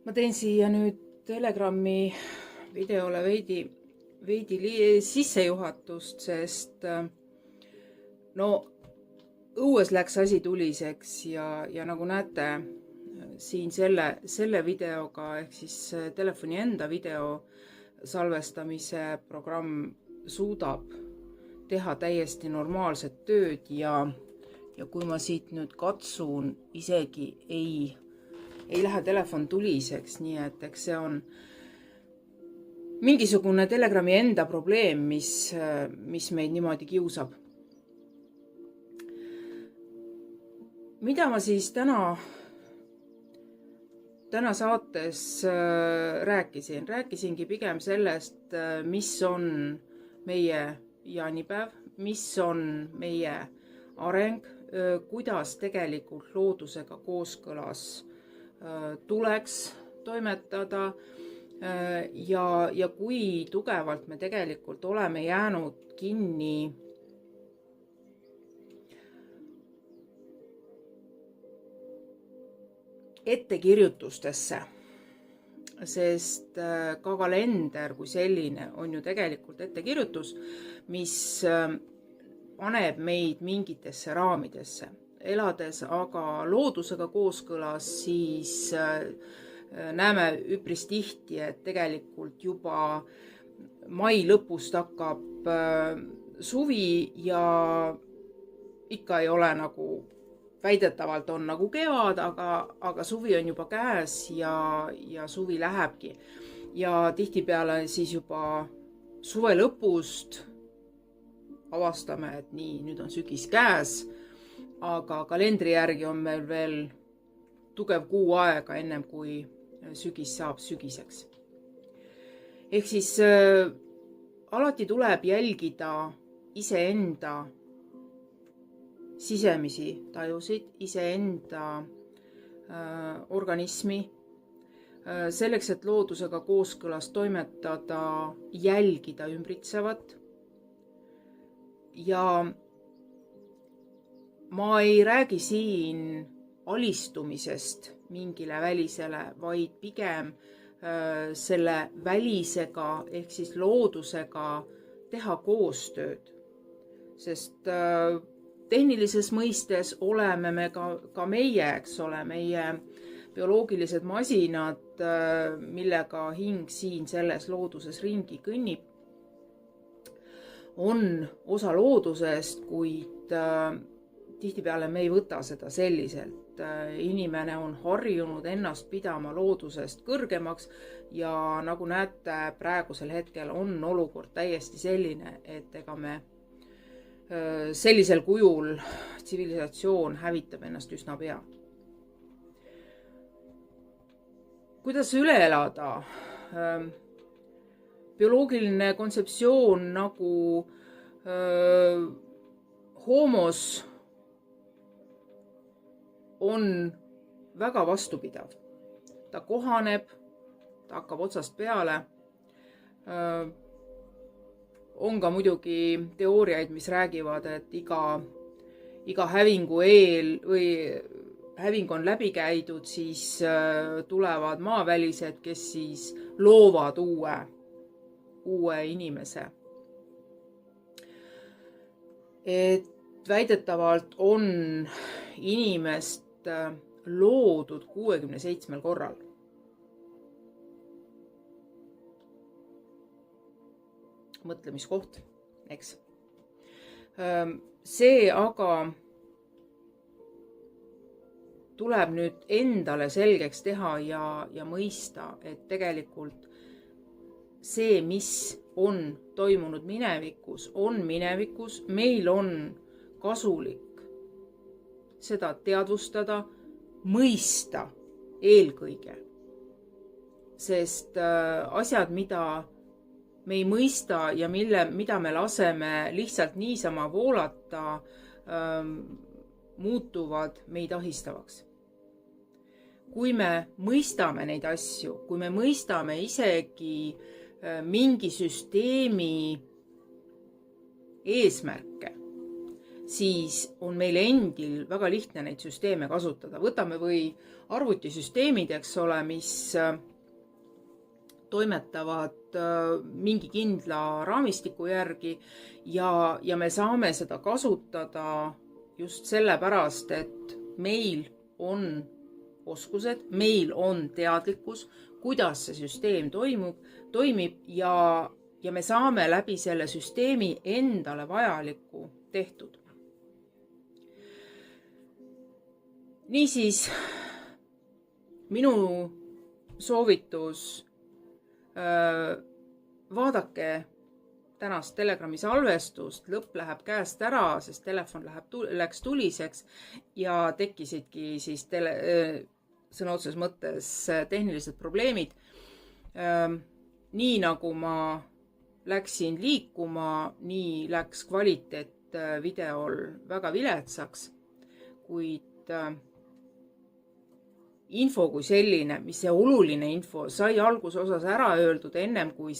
Ma teen siia nüüd Telegrami videole veidi sissejuhatust, sest no õues läks asi tuliseks ja nagu näete, siin selle videoga ehk siis telefoni enda video salvestamise programm suudab teha täiesti normaalset tööd ja kui ma siit nüüd katsun, isegi ei lähe telefon tuliseks, nii et eks see on mingisugune Telegrami enda probleem, mis meid niimoodi kiusab. Mida ma siis täna saates rääkisin? Rääkisingi pigem sellest, mis on meie jaanipäev, mis on meie areng, kuidas tegelikult loodusega kooskõlas tuleks toimetada ja kui tugevalt me tegelikult oleme jäänud kinni ettekirjutustesse, sest ka kalender kui selline on ju tegelikult ettekirjutus, mis paneb meid mingitesse raamidesse. Elades aga loodusega kooskõlas, siis näeme üpris tihti, et tegelikult juba mai lõpust hakkab suvi ja ikka ei ole nagu, väidetavalt on nagu kevad, aga suvi on juba käes ja suvi lähebki. Ja tihtipeale siis juba suve lõpust avastame, et nii, nüüd on sügis käes, aga kalendri järgi on meil veel tugev kuu aega ennem kui sügis saab sügiseks. Ehk siis alati tuleb jälgida iseenda sisemisi tajusid, iseenda organismi, selleks, et loodusega kooskõlas toimetada, jälgida ümbritsevat. Ja ma ei räägi siin alistumisest mingile välisele, vaid pigem selle välisega ehk siis loodusega teha koostööd. Sest tehnilises mõistes oleme me ka meie, eks ole, meie bioloogilised masinad, millega hing siin selles looduses ringi kõnnib, on osa loodusest, kuid tihtipeale me ei võta seda selliselt. Inimene on harjunud ennast pidama loodusest kõrgemaks ja nagu näete, praegusel hetkel on olukord täiesti selline, et ega me sellisel kujul tsivilisatsioon hävitab ennast üsna pea. Kuidas üle elada? Bioloogiline kontseptsioon nagu homos on väga vastupidav. Ta kohaneb, ta hakkab otsast peale. On ka muidugi teooriaid, mis räägivad, et iga hävingu eel või häving on läbi käidud, siis tulevad maavälised, kes siis loovad uue inimese. Et väidetavalt on inimest loodud 67 korral. Mõtlemiskoht, eks. See aga tuleb nüüd endale selgeks teha ja mõista, et tegelikult see, mis on toimunud minevikus, on minevikus. Meil on kasulik seda teadvustada, mõista eelkõige. Sest asjad, mida me ei mõista ja mida me laseme lihtsalt niisama voolata, muutuvad meid ahistavaks. Kui me mõistame neid asju, kui me mõistame isegi mingi süsteemi eesmärke, siis on meil endil väga lihtne neid süsteeme kasutada. Võtame või arvutisüsteemid, eks ole, mis toimetavad mingi kindla raamistiku järgi ja me saame seda kasutada just sellepärast, et meil on oskused, meil on teadlikkus, kuidas see süsteem toimib ja me saame läbi selle süsteemi endale vajalikku tehtud. Niisiis, minu soovitus, vaadake tänast Telegrami salvestust, lõpp läheb käest ära, sest telefon läks tuliseks ja tekkisidki siis sõna otseses mõttes tehnilised probleemid. Nii nagu ma läksin liikuma, nii läks kvaliteet videol väga viletsaks, kuid info kui selline, mis see oluline info sai algusosas ära öeldud ennem, kui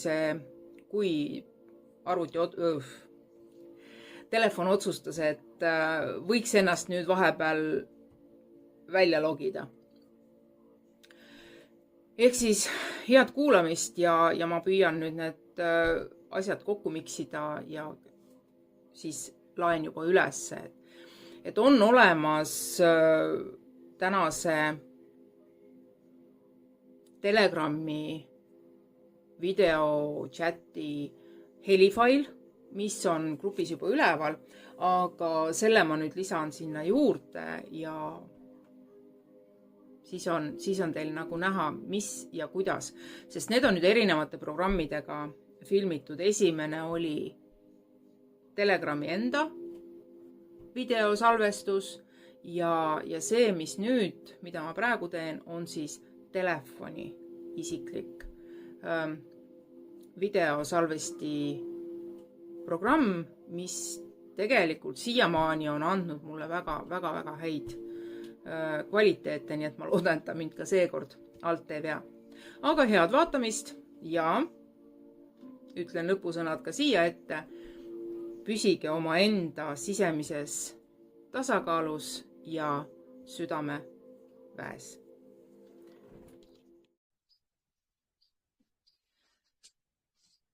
telefon otsustas, et võiks ennast nüüd vahepeal välja logida. Ehk siis head kuulamist ja ma püüan nüüd need asjad kokku miksida ja siis laen juba üles, et on olemas tänase Telegrami videochati helifail, mis on grupis juba üleval, aga selle ma nüüd lisan sinna juurde ja siis on teil nagu näha, mis ja kuidas, sest need on nüüd erinevate programmidega filmitud. Esimene oli Telegrami enda videosalvestus ja see, mis nüüd, mida ma praegu teen, on siis telefoni isiklik videosalvesti programm, mis tegelikult siiamaani on andnud mulle väga häid kvaliteete, nii et ma loodan, et ta mind ka seekord alt ei vea. Aga head vaatamist ja ütlen lõpusõnad ka siia ette. Püsige oma enda sisemises tasakaalus ja südame väes.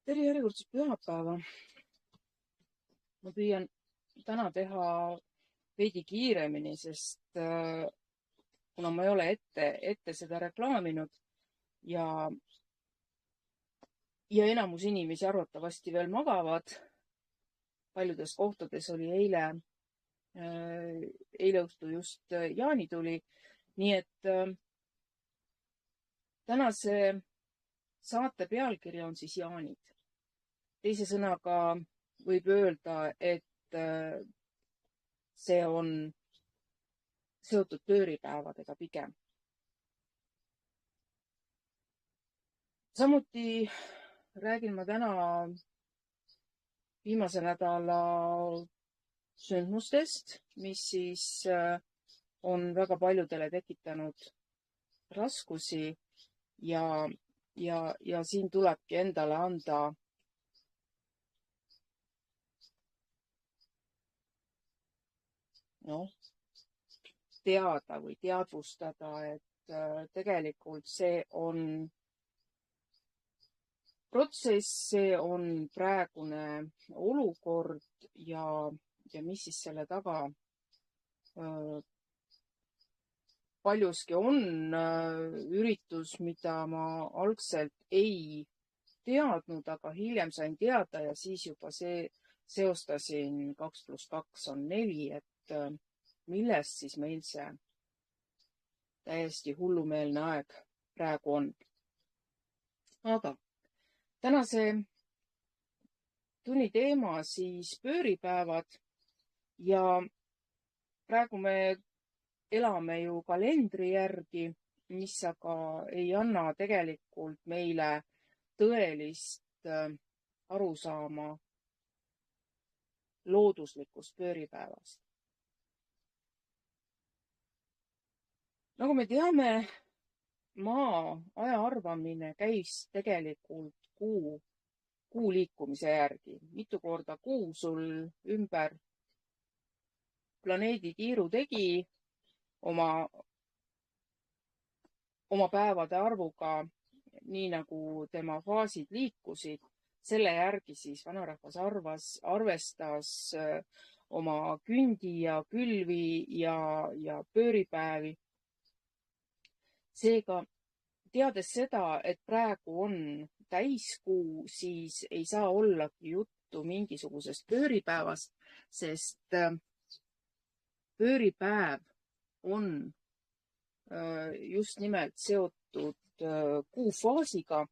Tere järjekordset pühapäeva. Ma püüan täna teha veidi kiiremini, sest kuna ma ei ole ette seda reklaaminud ja enamus inimesi arvatavasti veel magavad. Paljudes kohtades oli eile õhtu just jaanituli, nii et tänase saate pealkiri on siis jaanid. Teise sõnaga võib öelda, et see on seotud pööripäevadega pigem. Samuti räägin ma täna viimase nädala sündmustest, mis siis on väga paljudele tekitanud raskusi ja siin tulebki endale anda teada või teadvustada, et tegelikult see on protsess, see on praegune olukord ja mis siis selle taga paljuski on üritus, mida ma algselt ei teadnud, aga hiljem sain teada ja siis juba seostasin 2 + 2 on 4, et millest siis meil see täiesti hullumeelne aeg praegu on. Aga tänase tunni teema siis pööripäevad ja praegu me elame ju kalendri järgi, mis aga ei anna tegelikult meile tõelist arusaama looduslikust pööripäevast. Nagu me teame, maa aja arvamine käis tegelikult kuu liikumise järgi. Mitu korda kuu sul ümber planeedi tiiru tegi oma päevade arvuga, nii nagu tema faasid liikusid, selle järgi siis vanarahvas arvestas oma kündi ja külvi ja pööripäevi. Seega, teades seda, et praegu on täiskuu, siis ei saa ollagi juttu mingisugusest pööripäevast, sest pööripäev on just nimelt seotud kuufaasiga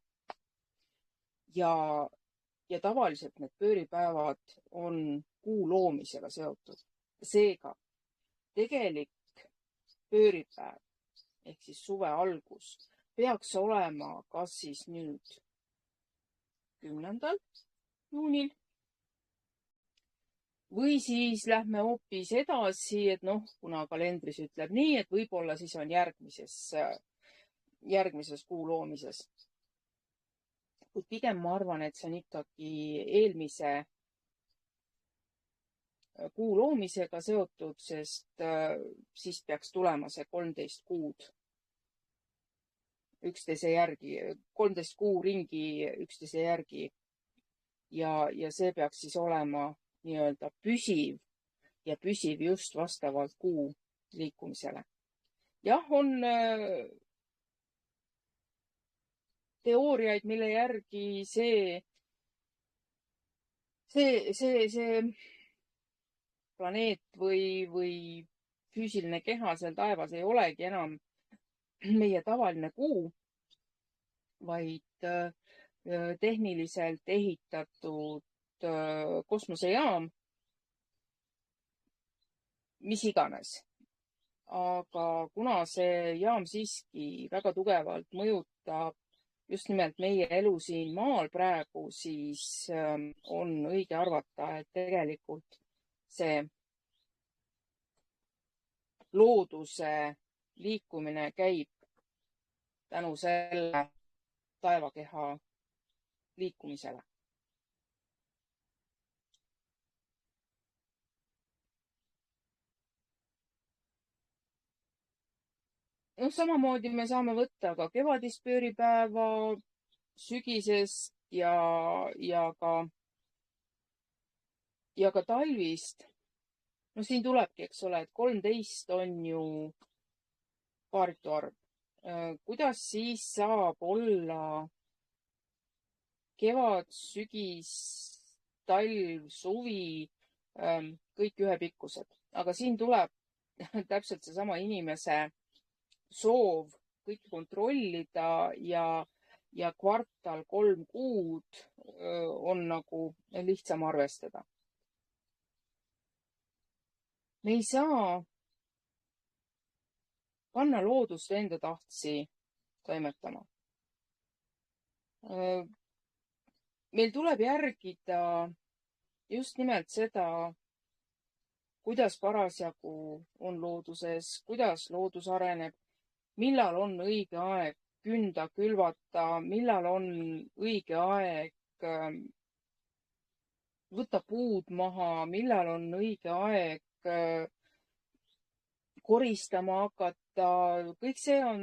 ja tavaliselt need pööripäevad on kuu loomisega seotud. Seega tegelik pööripäev ehk siis suve algus peaks olema kas siis nüüd 10. juunil või siis lähme hoopis edasi, et kuna kalendris ütleb nii, et võib-olla siis on järgmises kuu loomises. Kuid pigem ma arvan, et see on ikkagi eelmise kuu loomisega seotud, sest siis peaks tulema see 13 kuud üksteise järgi, 13 kuu ringi üksteise järgi. Ja see peaks siis olema nii-öelda püsiv ja püsiv just vastavalt kuu liikumisele. Jah, on teooriaid, mille järgi see planeet või füüsiline keha seal taevas ei olegi enam meie tavaline kuu, vaid tehniliselt ehitatud kosmosejaam, mis iganes. Aga kuna see jaam siiski väga tugevalt mõjutab just nimelt meie elu siin maal praegu, siis on õige arvata, et tegelikult see looduse liikumine käib tänu selle taevakeha liikumisele. Samamoodi me saame võtta ka kevadist pööripäeva, sügisest ja ka talvist. Siin tulebki, eks ole, et 13 on ju paaritu arv. Kuidas siis saab olla kevad, sügis, talv, suvi, kõik ühepikkused? Aga siin tuleb täpselt seesama inimese soov kõike kontrollida ja kvartal 3 kuud on nagu lihtsam arvestada. Me ei saa panna loodust enda tahtsi toimetama. Meil tuleb järgida just nimelt seda, kuidas parasjagu on looduses, kuidas loodus areneb, millal on õige aeg künda, külvata, millal on õige aeg võtta puud maha, millal on õige aeg koristama hakata. Kõik see on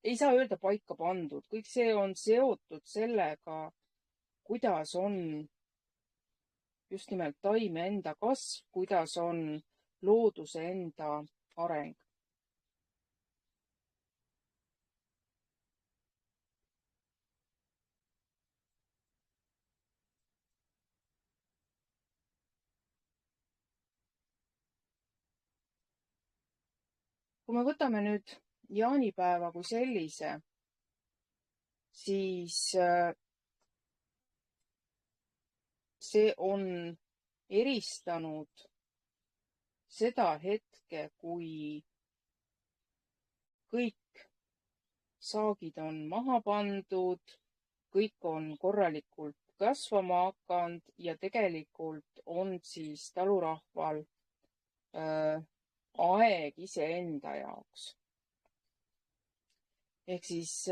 ei saa öelda paika pandud. Kõik see on seotud sellega, kuidas on just nimelt taime enda kasv, kuidas on looduse enda areng. Kui me võtame nüüd jaanipäeva kui sellise, siis see on eristanud seda hetke, kui kõik saagid on maha pandud, kõik on korralikult kasvama hakanud ja tegelikult on siis talurahval aeg iseenda jaoks. Ehk siis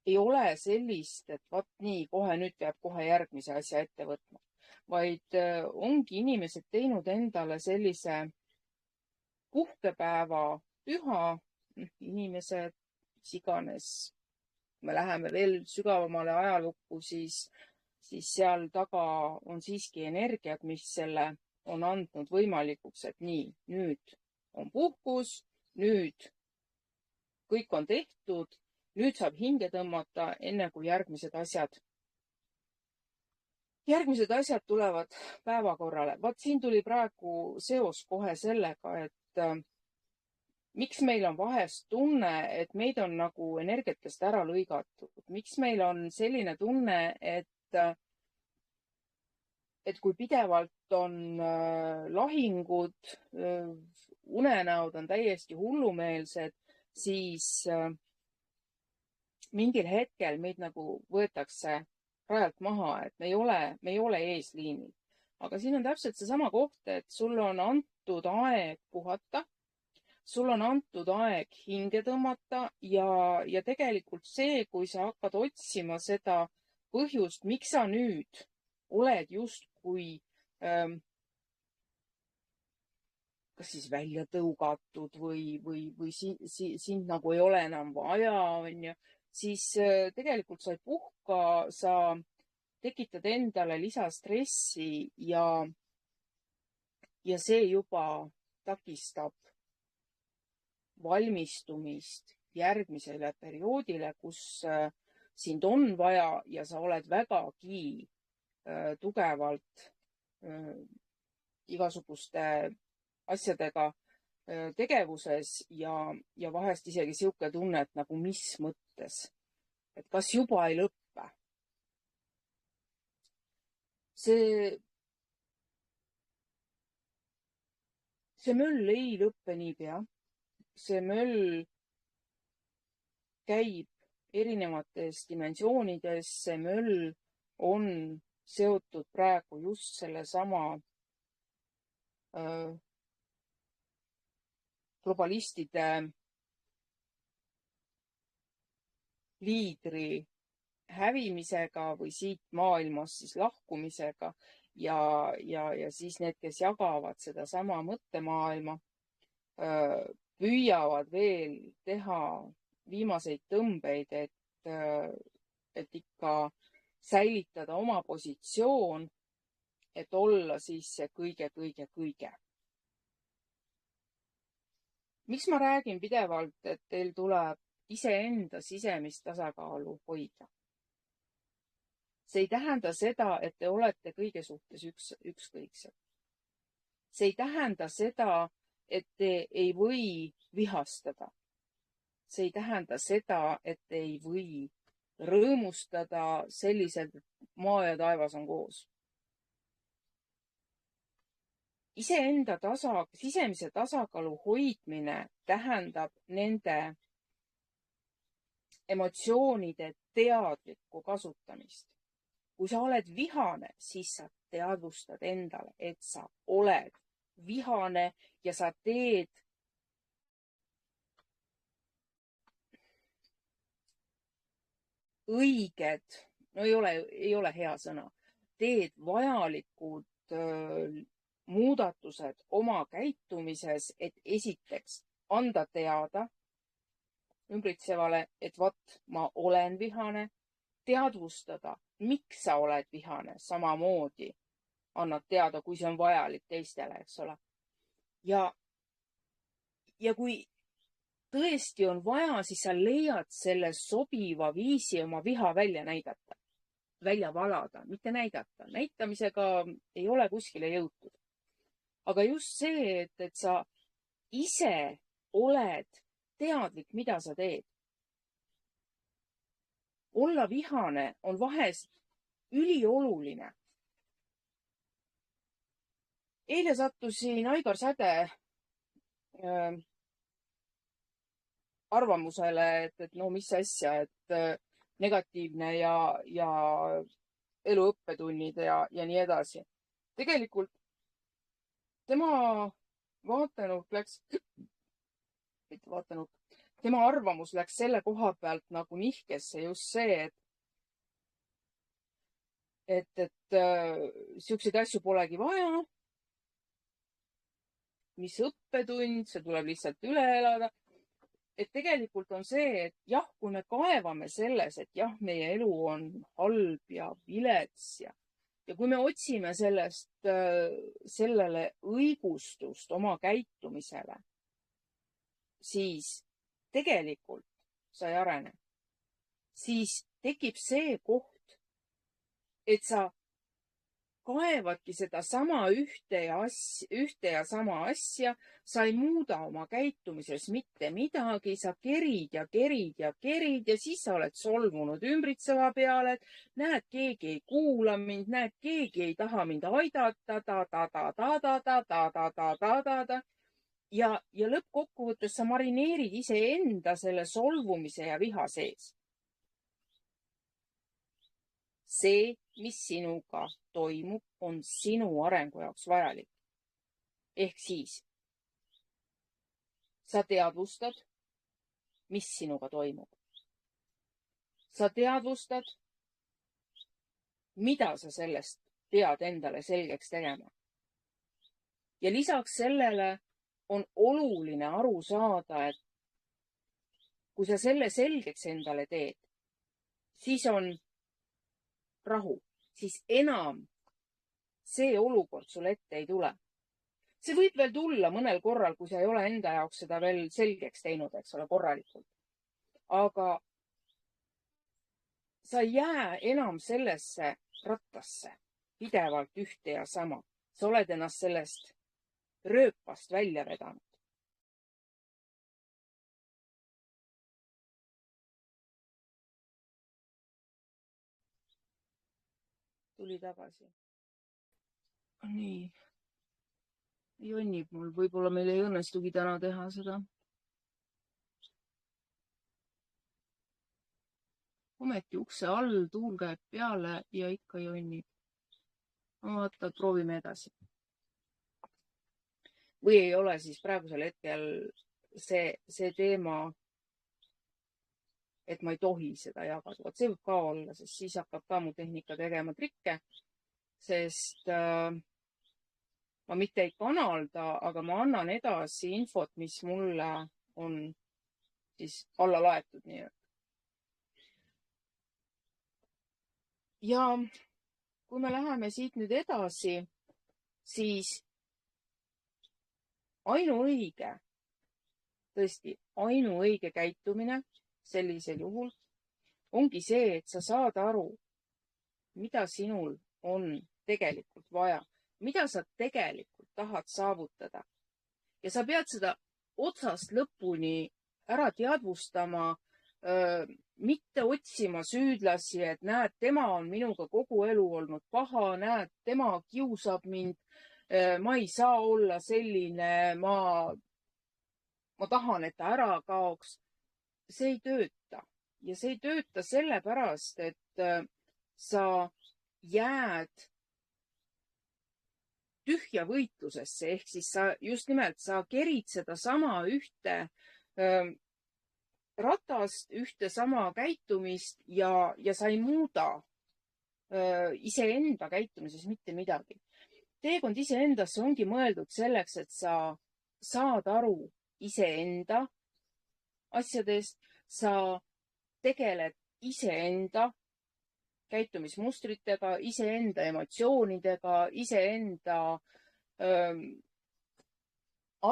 ei ole sellist, et vot nii, kohe nüüd peab kohe järgmise asja ette võtma, vaid ongi inimesed teinud endale sellise puhkepäeva püha, inimesed, mis iganes, me läheme veel sügavamale ajalukku, siis seal taga on siiski energiat, mis selle on andnud võimalikuks, et nii, nüüd on puhkus, nüüd kõik on tehtud, nüüd saab hinge tõmmata, enne kui järgmised asjad tulevad päevakorrale. Vaat siin tuli praegu seos kohe sellega, et miks meil on vahest tunne, et meid on nagu energiatest ära lõigatud. Miks meil on selline tunne, et kui pidevalt on lahingud, unenäod on täiesti hullumeelsed, siis mingil hetkel meid nagu võetakse rajalt maha, et me ei ole eesliinil. Aga siin on täpselt seesama koht, et sul on antud aeg puhata, sul on antud aeg hinge tõmmata ja tegelikult see, kui sa hakkad otsima seda põhjust, miks sa nüüd oled justkui kas siis välja tõugatud või sind nagu ei ole enam vaja, on ju, siis tegelikult sa ei puhka, sa tekitad endale lisastressi ja see juba takistab valmistumist järgmisele perioodile, kus sind on vaja ja sa oled vägagi tugevalt igasuguste asjadega tegevuses ja vahest isegi sihuke tunne, et nagu mis mõttes, et kas juba ei lõppe. See möll ei lõppe niipea. See möll käib erinevates dimensioonides. See möll on seotud praegu just sellesama globalistide liidri hävimisega või siit maailmast siis lahkumisega ja siis need, kes jagavad sedasama mõttemaailma, püüavad veel teha viimaseid tõmbeid, et ikka säilitada oma positsioon, et olla siis see kõige. Miks ma räägin pidevalt, et teil tuleb iseenda sisemist tasakaalu hoida? See ei tähenda seda, et te olete kõige suhtes ükskõiksed. See ei tähenda seda, et te ei või vihastada. See ei tähenda seda, et te ei või rõõmustada selliselt, et maa ja taevas on koos. Iseenda sisemise tasakaalu hoidmine tähendab nende emotsioonide teadlikku kasutamist. Kui sa oled vihane, siis sa teadvustad endale, et sa oled vihane ja sa teed õiged, no ei ole hea sõna, teed vajalikud muudatused oma käitumises, et esiteks anda teada ümbritsevale, et vot, ma olen vihane, teadvustada, miks sa oled vihane, samamoodi annad teada, kui see on vajalik teistele, eks ole. Ja kui tõesti on vaja, siis sa leiad selle sobiva viisi oma viha välja näidata, välja valada, mitte näidata. Näitamisega ei ole kuskile jõutud. Aga just see, et sa ise oled teadlik, mida sa teed. Olla vihane on vahest ülioluline. Eile sattusin Aigar Säde arvamusele, et no mis asja, et negatiivne ja elu õppetunnid ja nii edasi. Tegelikult tema vaatenurk läks, mitte vaatenurk, tema arvamus läks selle koha pealt nagu nihkesse just see, et siukseid asju polegi vaja. Mis õppetund, see tuleb lihtsalt üle elada. Et tegelikult on see, et jah, kui me kaevame selles, et jah, meie elu on halb ja vilets ja kui me otsime sellele õigustust oma käitumisele, siis tegelikult sa ei arene. Siis tekib see koht, et sa kaevadki seda sama ühte ja sama asja, sa ei muuda oma käitumises mitte midagi, sa kerid ja siis sa oled solvunud ümbritseva peale, et näed, keegi ei kuula mind, näed, keegi ei taha mind aidata, ja lõppkokkuvõttes sa marineerid iseenda selle solvumise ja viha sees. See, mis sinuga toimub, on sinu arengu jaoks vajalik. Ehk siis sa teadvustad, mis sinuga toimub. Sa teadvustad, mida sa sellest pead endale selgeks tegema. Ja lisaks sellele on oluline aru saada, et kui sa selle selgeks endale teed, siis on rahu, siis enam see olukord sulle ette ei tule. See võib veel tulla mõnel korral, kui sa ei ole enda jaoks seda veel selgeks teinud, eks ole, korralikult. Aga sa ei jää enam sellesse rattasse pidevalt ühte ja sama. Sa oled ennast sellest rööpast välja vedanud. Tuli tagasi. Nii. Jonnib mul, võib-olla meil ei õnnestugi täna teha seda. Ometi ukse all tuul käib peale ja ikka jonnib. Vaata, proovime edasi. Või ei ole siis praegusel hetkel see teema, et ma ei tohi seda jagada. Vot see võib ka olla, sest siis hakkab ka mu tehnika tegema trikke, sest ma mitte ei kanalda, aga ma annan edasi infot, mis mulle on siis alla laetud nii. Ja kui me läheme siit nüüd edasi, siis ainuõige, tõesti ainuõige käitumine sellisel juhul ongi see, et sa saad aru, mida sinul on tegelikult vaja, mida sa tegelikult tahad saavutada. Ja sa pead seda otsast lõpuni ära teadvustama, mitte otsima süüdlasi, et näed, tema on minuga kogu elu olnud paha, näed, tema kiusab mind, ma ei saa olla selline, ma tahan, et ta ära kaoks. See ei tööta ja see ei tööta sellepärast, et sa jääd tühja võitlusesse, ehk siis sa just nimelt, sa kerid sedasama ühte ratast, ühte sama käitumist ja sa ei muuda iseenda käitumises mitte midagi. Teekond iseendasse ongi mõeldud selleks, et sa saad aru iseenda asjadest, sa tegeled iseenda käitumismustritega, iseenda emotsioonidega, iseenda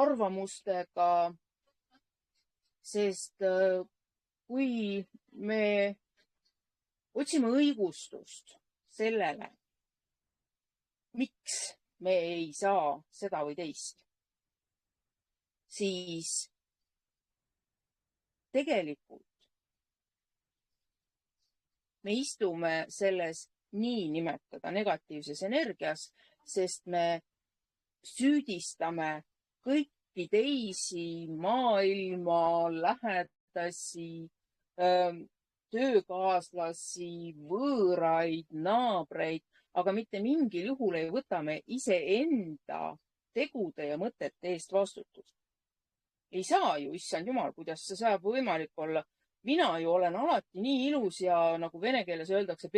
arvamustega, sest kui me otsime õigustust sellele, miks me ei saa seda või teist, siis tegelikult me istume selles niinimetada negatiivses energias, sest me süüdistame kõiki teisi maailma lähedasi, töökaaslasi, võõraid, naabreid, aga mitte mingil juhul ei võta me iseenda tegude ja mõtete eest vastutust. ei saa ju, issand jumal, kuidas see saab võimalik olla. Mina ju olen alati nii ilus ja nagu vene keeles öeldakse,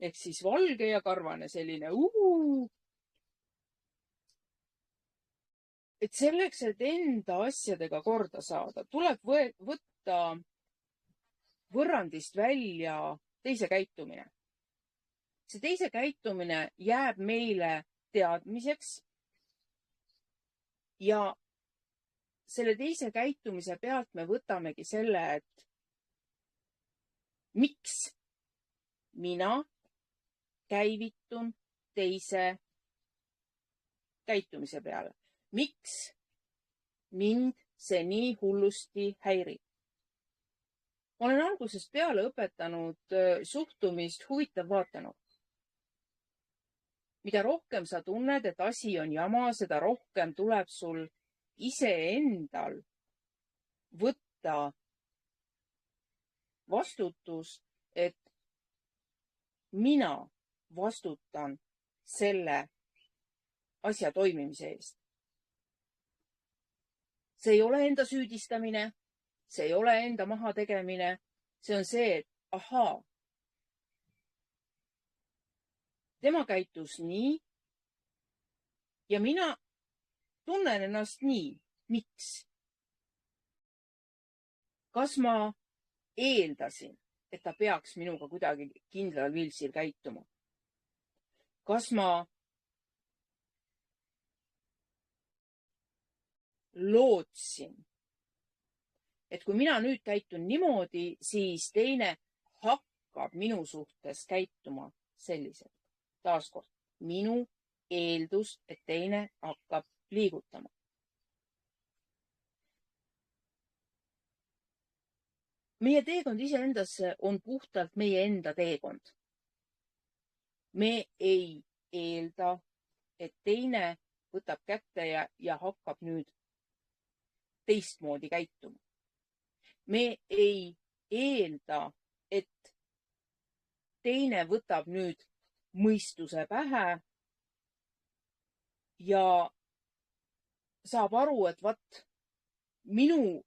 ehk siis valge ja karvane selline. Et selleks, et enda asjadega korda saada, tuleb võtta võrrandist välja teise käitumine. See teise käitumine jääb meile teadmiseks ja selle teise käitumise pealt me võtamegi selle, et miks mina käivitun teise käitumise peale. Miks mind see nii hullusti häirib? Ma olen algusest peale õpetanud suhtumist huvitav vaatenurk. Mida rohkem sa tunned, et asi on jama, seda rohkem tuleb sul iseendal võtta vastutus, et mina vastutan selle asja toimimise eest. See ei ole enda süüdistamine, see ei ole enda mahategemine, see on see, et ahaa, tema käitus nii ja mina tunnen ennast nii. Miks? Kas ma eeldasin, et ta peaks minuga kuidagi kindlal viisil käituma? Kas ma lootsin, et kui mina nüüd käitun niimoodi, siis teine hakkab minu suhtes käituma selliselt. Taaskord, minu eeldus, et teine hakkab liigutama. Meie teekond iseendasse on puhtalt meie enda teekond. Me ei eelda, et teine võtab kätte ja hakkab nüüd teistmoodi käituma. Me ei eelda, et teine võtab nüüd mõistuse pähe ja saab aru, et vaat minu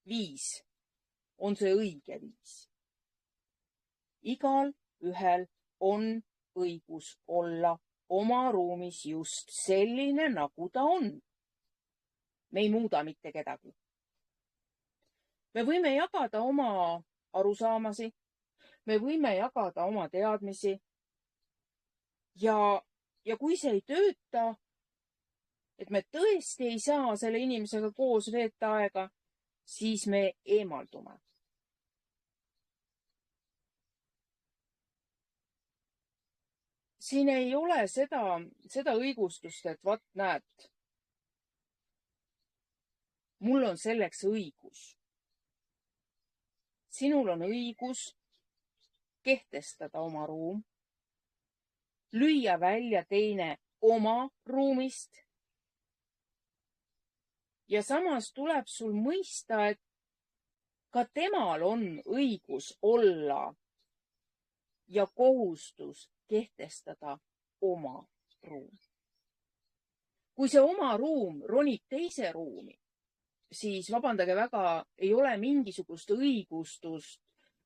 viis on see õige viis. Igal ühel on õigus olla oma ruumis just selline, nagu ta on. Me ei muuda mitte kedagi. Me võime jagada oma arusaamasi, me võime jagada oma teadmisi ja kui see ei tööta, et me tõesti ei saa selle inimesega koos veeta aega, siis me eemaldume. Siin ei ole seda õigustust, et vaat näed, mul on selleks õigus. Sinul on õigus kehtestada oma ruum, lüüa välja teine oma ruumist ja samas tuleb sul mõista, et ka temal on õigus olla ja kohustus kehtestada oma ruum. Kui see oma ruum ronib teise ruumi, siis vabandage väga, ei ole mingisugust õigustust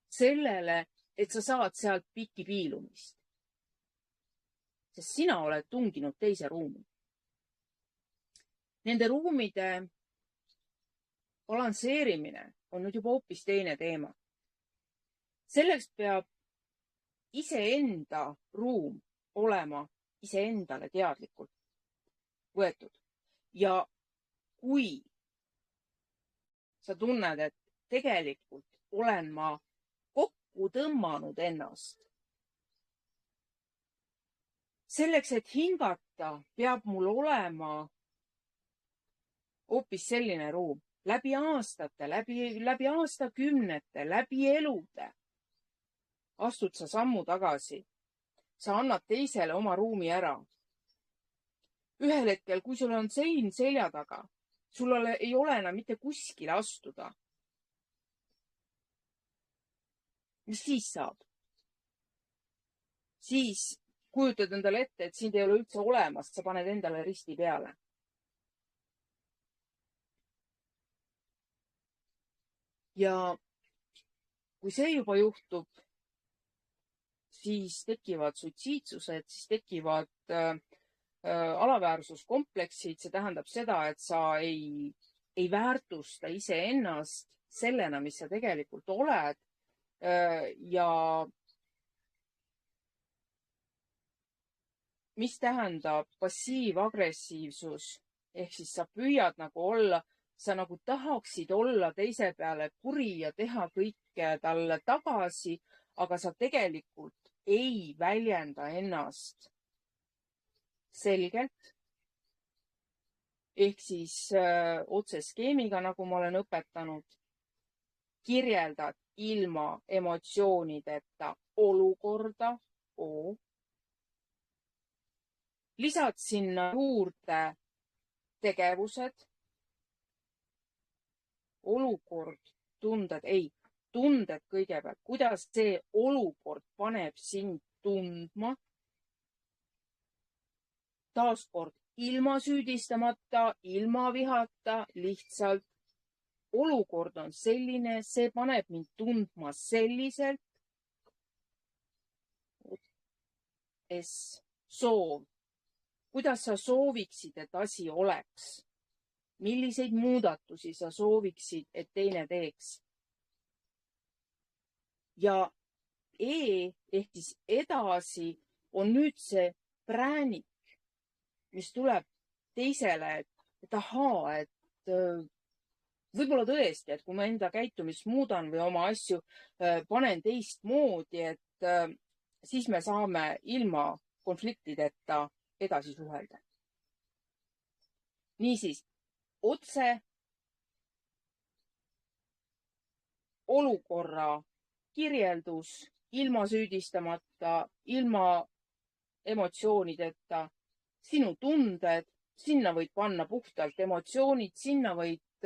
sellele, et sa saad sealt pikki piilumist. Sest sina oled tunginud teise ruumi. Nende ruumide balansseerimine on nüüd juba hoopis teine teema. Selleks peab iseenda ruum olema iseendale teadlikult võetud. Ja kui sa tunned, et tegelikult olen ma kokku tõmmanud ennast, selleks, et hingata, peab mul olema hoopis selline ruum. Läbi aastate, läbi aastakümnete, läbi elude astud sa sammu tagasi. Sa annad teisele oma ruumi ära. Ühel hetkel, kui sul on sein selja taga, sul ei ole enam mitte kuskile astuda. Mis siis saab? Siis kujutad endale ette, et sind ei ole üldse olemas, sa paned endale risti peale. ja kui see juba juhtub, siis tekivad suitsiidsused, siis tekivad alaväärsuskompleksid. See tähendab seda, et sa ei väärtusta iseennast sellena, mis sa tegelikult oled. Ja mis tähendab passiivagressiivsus, ehk siis sa püüad nagu olla, sa nagu tahaksid olla teise peale kuri ja teha kõike talle tagasi, aga sa tegelikult ei väljenda ennast selgelt. Ehk siis otseskeemiga, nagu ma olen õpetanud, kirjeldad ilma emotsioonideta olukorda O. Lisad sinna juurde tegevused, olukord, tunded, tunded kõigepealt, kuidas see olukord paneb sind tundma. Taaskord ilma süüdistamata, ilma vihata, lihtsalt olukord on selline, see paneb mind tundma selliselt. Soov. Kuidas sa sooviksid, et asi oleks? Milliseid muudatusi sa sooviksid, et teine teeks? Ja ehk siis edasi on nüüd see präänik, mis tuleb teisele, et ahaa, et võib-olla tõesti, et kui ma enda käitumist muudan või oma asju panen teistmoodi, et siis me saame ilma konfliktideta edasi suhelda. Niisiis, otse olukorra kirjeldus ilma süüdistamata, ilma emotsioonideta, sinu tunded, sinna võid panna puhtalt emotsioonid, sinna võid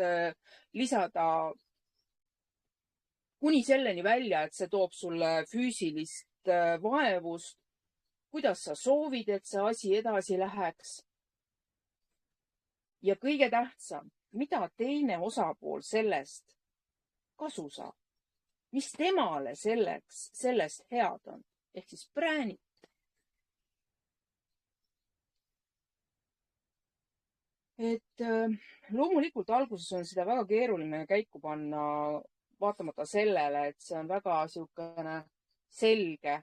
lisada kuni selleni välja, et see toob sulle füüsilist vaevust, kuidas sa soovid, et see asi edasi läheks. Ja kõige tähtsam, mida teine osapool sellest kasu saab, mis temale sellest head on, ehk siis präänik. Et loomulikult alguses on seda väga keeruline käiku panna, vaatamata sellele, et see on väga niisugune selge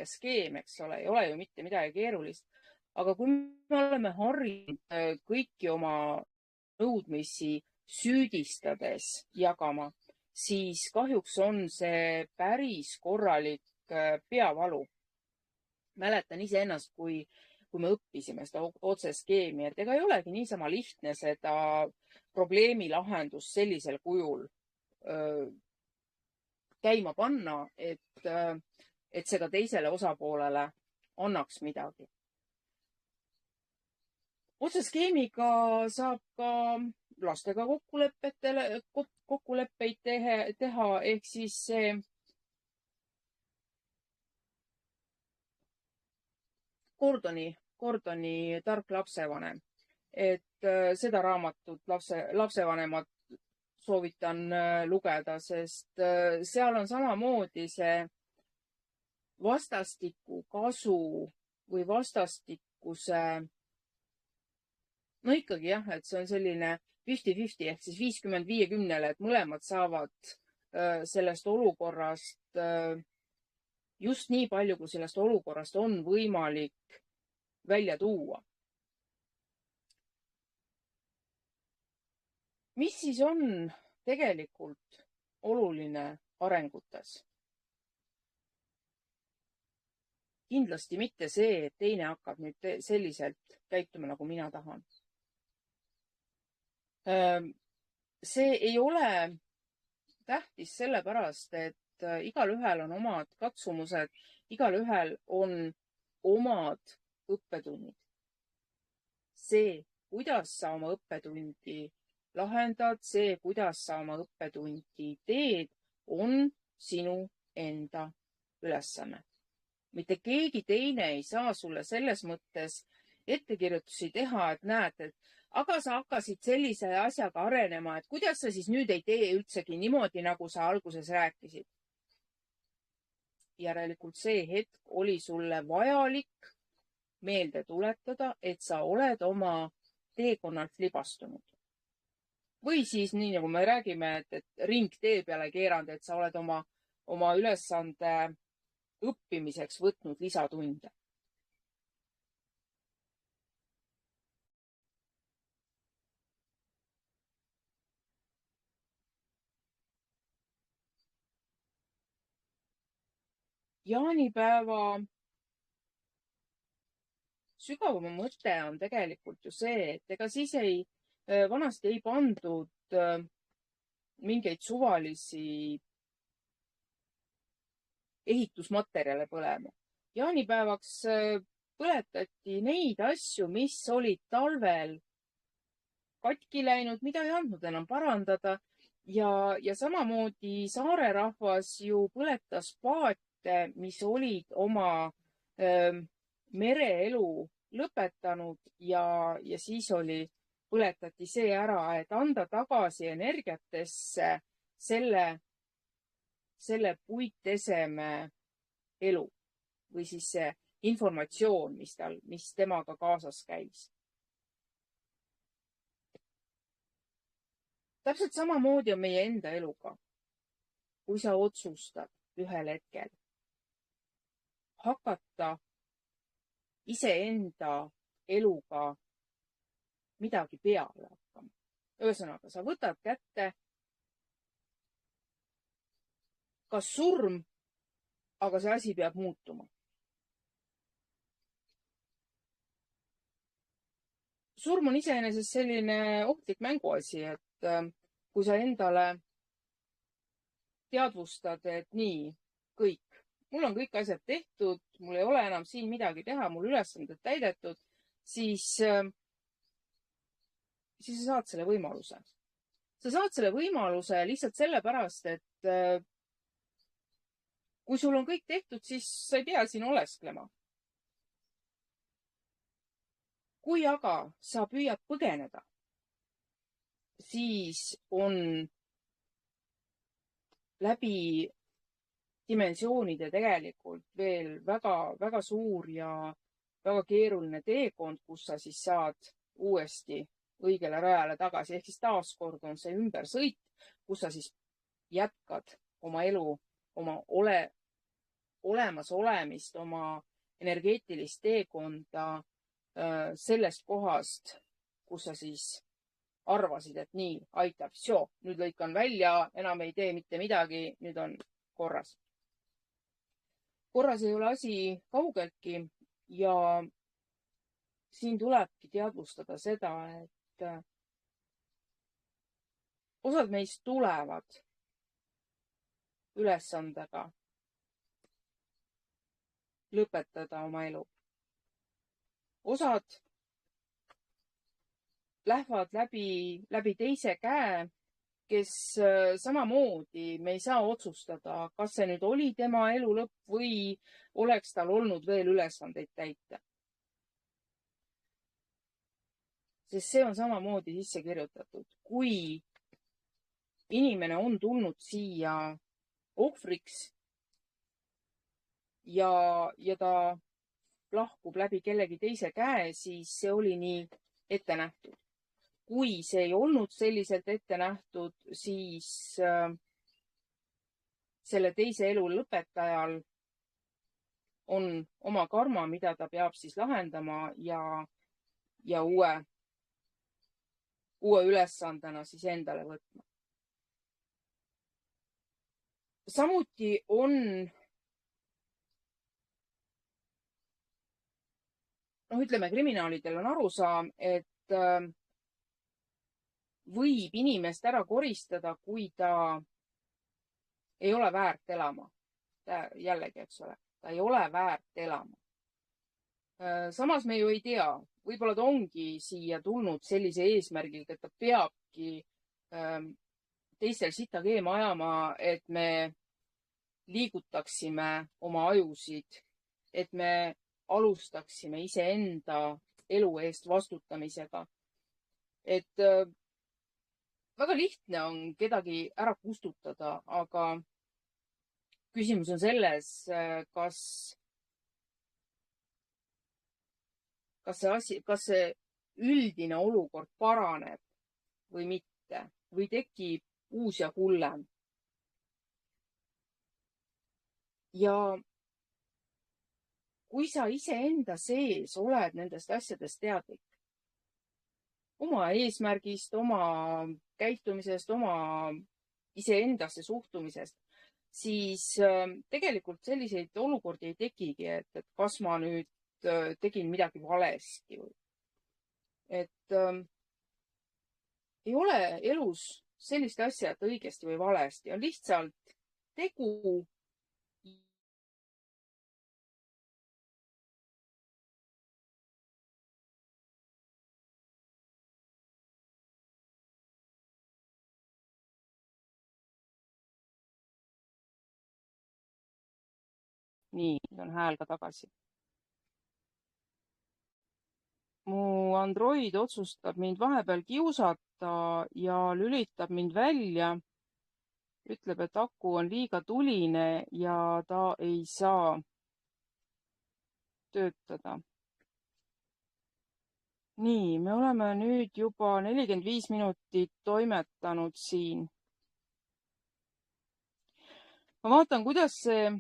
skeem, eks ole, ei ole ju mitte midagi keerulist. Aga kui me oleme harjunud kõiki oma nõudmisi süüdistades jagama, siis kahjuks on see päris korralik peavalu. Mäletan iseennast, kui me õppisime seda otseskeemi, et ega ei olegi niisama lihtne seda probleemi lahendust sellisel kujul käima panna, et see ka teisele osapoolele annaks midagi. Otseskeemiga saab ka lastega kokkuleppeid teha, ehk siis see Gordoni Tark lapsevanem, et seda raamatut lapsevanemad soovitan lugeda, sest seal on samamoodi see vastastiku kasu või vastastikuse, no ikkagi jah, et see on selline 50-50 ehk siis 50-50, et mõlemad saavad sellest olukorrast just nii palju, kui sellest olukorrast on võimalik välja tuua. Mis siis on tegelikult oluline arengutes? Kindlasti mitte see, et teine hakkab nüüd selliselt käituma, nagu mina tahan. See ei ole tähtis sellepärast, et igalühel on omad katsumused, igalühel on omad õppetunnid. See, kuidas sa oma õppetundi lahendad, see, kuidas sa oma õppetundi teed, on sinu enda ülesanne. Mitte keegi teine ei saa sulle selles mõttes ettekirjutusi teha, et näed, et aga sa hakkasid sellise asjaga arenema, et kuidas sa siis nüüd ei tee üldsegi niimoodi, nagu sa alguses rääkisid. Järelikult see hetk oli sulle vajalik meelde tuletada, et sa oled oma teekonnalt libastunud. Või siis nii, nagu me räägime, et ring tee peale keeranud, et sa oled oma ülesande õppimiseks võtnud lisatunde. Jaanipäeva sügavam mõte on tegelikult ju see, et ega siis vanasti ei pandud mingeid suvalisi ehitusmaterjale põlema. Jaanipäevaks põletati neid asju, mis olid talvel katki läinud, mida ei andnud enam parandada. Ja samamoodi saare rahvas ju põletas paate, mis olid oma mereelu lõpetanud ja siis põletati see ära, et anda tagasi energiatesse selle puiteseme elu või siis see informatsioon, mis temaga kaasas käis. Täpselt samamoodi on meie enda eluga. Kui sa otsustad ühel hetkel hakata iseenda eluga midagi peale hakkama. Ühesõnaga, sa võtad kätte kas surm, aga see asi peab muutuma. Surm on iseenesest selline ohtlik mänguasi, et kui sa endale teadvustad, et nii, kõik, mul on kõik asjad tehtud, mul ei ole enam siin midagi teha, mul ülesanded täidetud, siis sa saad selle võimaluse. Sa saad selle võimaluse lihtsalt sellepärast, et kui sul on kõik tehtud, siis sa ei pea siin olesklema. Kui aga sa püüad põgeneda, siis on läbi dimensioonide tegelikult veel väga suur ja väga keeruline teekond, kus sa siis saad uuesti õigele rajale tagasi. Ehk siis taaskord on see ümbersõit, kus sa siis jätkad oma elu, oma olemasolemist, oma energeetilist teekonda sellest kohast, kus sa siis arvasid, et nii, aitab, nüüd lõikan välja, enam ei tee mitte midagi, nüüd on korras. Korras ei ole asi kaugeltki ja siin tulebki teadvustada seda, et osad meist tulevad ülesandega lõpetada oma elu. Osad lähevad läbi teise käe, kes samamoodi me ei saa otsustada, kas see nüüd oli tema elu lõpp või oleks tal olnud veel ülesandeid täita. Sest see on samamoodi sisse kirjutatud. Kui inimene on tulnud siia ohvriks ja ta lahkub läbi kellegi teise käe, siis see oli nii ette nähtud. Kui see ei olnud selliselt ette nähtud, siis selle teise elu lõpetajal on oma karma, mida ta peab siis lahendama ja uue ülesandena siis endale võtma. Samuti on kriminaalidel on arusaam, et võib inimest ära koristada, kui ta ei ole väärt elama. Jällegi, eks ole, ta ei ole väärt elama. Samas me ju ei tea, võib-olla ta ongi siia tulnud sellise eesmärgiga, et ta peabki teistel sita keema ajama, et me liigutaksime oma ajusid, et me alustaksime iseenda elu eest vastutamisega. et väga lihtne on kedagi ära kustutada, aga küsimus on selles, kas see üldine olukord paraneb või mitte või tekib uus ja hullem. Ja kui sa iseenda sees oled nendest asjadest teadlik, oma eesmärgist, oma käitumisest, oma iseendasse suhtumisest, siis tegelikult selliseid olukordi ei tekigi, et kas ma nüüd tegin midagi valesti. Et ei ole elus sellist asja, et õigesti või valesti, on lihtsalt tegu. Nii, on hääl ka tagasi. Mu Android otsustab mind vahepeal kiusata ja lülitab mind välja. Ütleb, et aku on liiga tuline ja ta ei saa töötada. Nii, me oleme nüüd juba 45 minutit toimetanud siin. Ma vaatan, kuidas see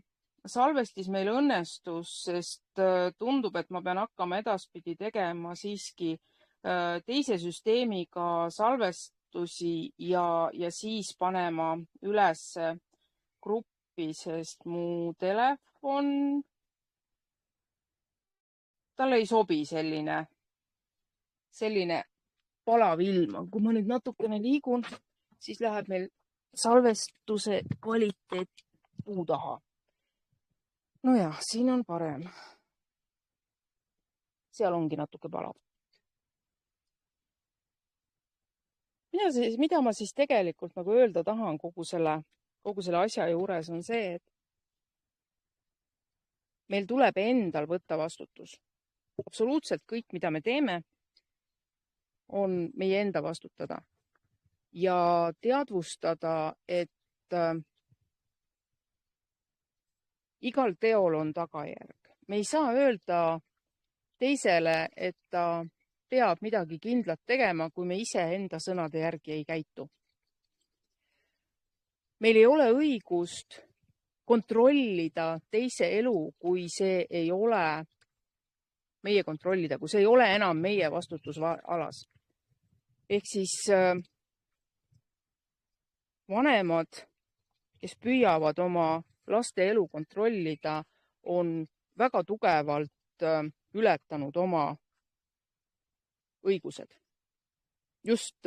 salvestis meil õnnestus, sest tundub, et ma pean hakkama edaspidi tegema siiski teise süsteemiga salvestusi ja siis panema üles gruppi, sest mu telefon, talle ei sobi selline palav ilm. Kui ma nüüd natukene liigun, siis läheb meil salvestuse kvaliteet puu taha. Nojah, siin on parem. Seal ongi natuke palav. Mida ma siis tegelikult nagu öelda tahan kogu selle asja juures on see, et meil tuleb endal võtta vastutus. Absoluutselt kõik, mida me teeme, on meie enda vastutada. Ja teadvustada, et igal teol on tagajärg. Me ei saa öelda teisele, et ta peab midagi kindlat tegema, kui me ise enda sõnade järgi ei käitu. Meil ei ole õigust kontrollida teise elu, kui see ei ole meie kontrollida, kui see ei ole enam meie vastutusalas. Ehk siis vanemad, kes püüavad oma laste elu kontrollida, on väga tugevalt ületanud oma õigused. Just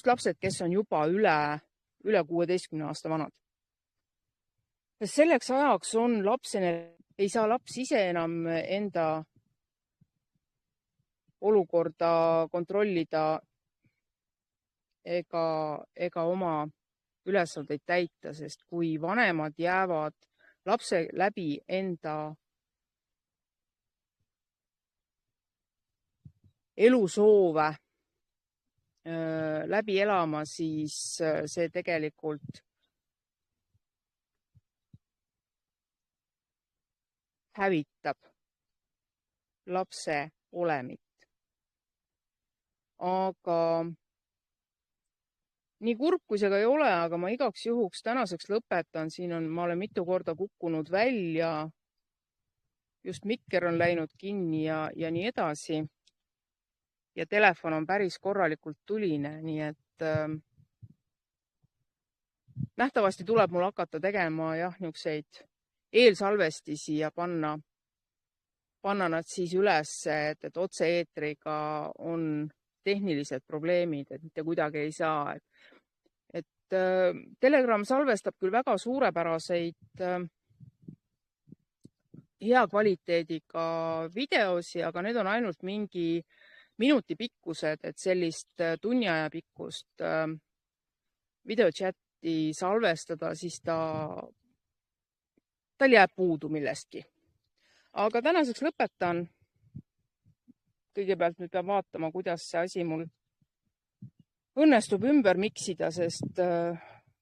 lapsed, kes on juba üle 16 aasta vanad. Selleks ajaks on ei saa laps ise enam enda olukorda kontrollida ega oma ülesandeid täita, sest kui vanemad jäävad lapse läbi enda elusoove läbi elama, siis see tegelikult hävitab lapse olemit. Aga nii kurb, kui see ka ei ole, aga ma igaks juhuks tänaseks lõpetan. Ma olen mitu korda kukkunud välja. Just mikker on läinud kinni ja nii edasi. Ja telefon on päris korralikult tuline, nii et nähtavasti tuleb mul hakata tegema niisuguseid eelsalvestisi ja panna nad siis üles, et otse-eetriga on tehnilised probleemid, et mitte kuidagi ei saa. Et Telegram salvestab küll väga suurepäraseid hea kvaliteediga videosi, aga need on ainult mingi minuti pikkused, et sellist tunni aja pikkust videochati salvestada, siis tal jääb puudu millestki. Aga tänaseks lõpetan. kõigepealt nüüd pean vaatama, kuidas see asi mul õnnestub ümber miksida, sest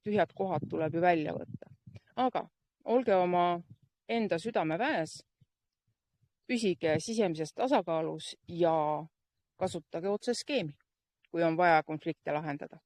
tühjad kohad tuleb ju välja võtta. Aga olge oma enda südameväes, püsige sisemises tasakaalus ja kasutage otseskeemi, kui on vaja konflikte lahendada.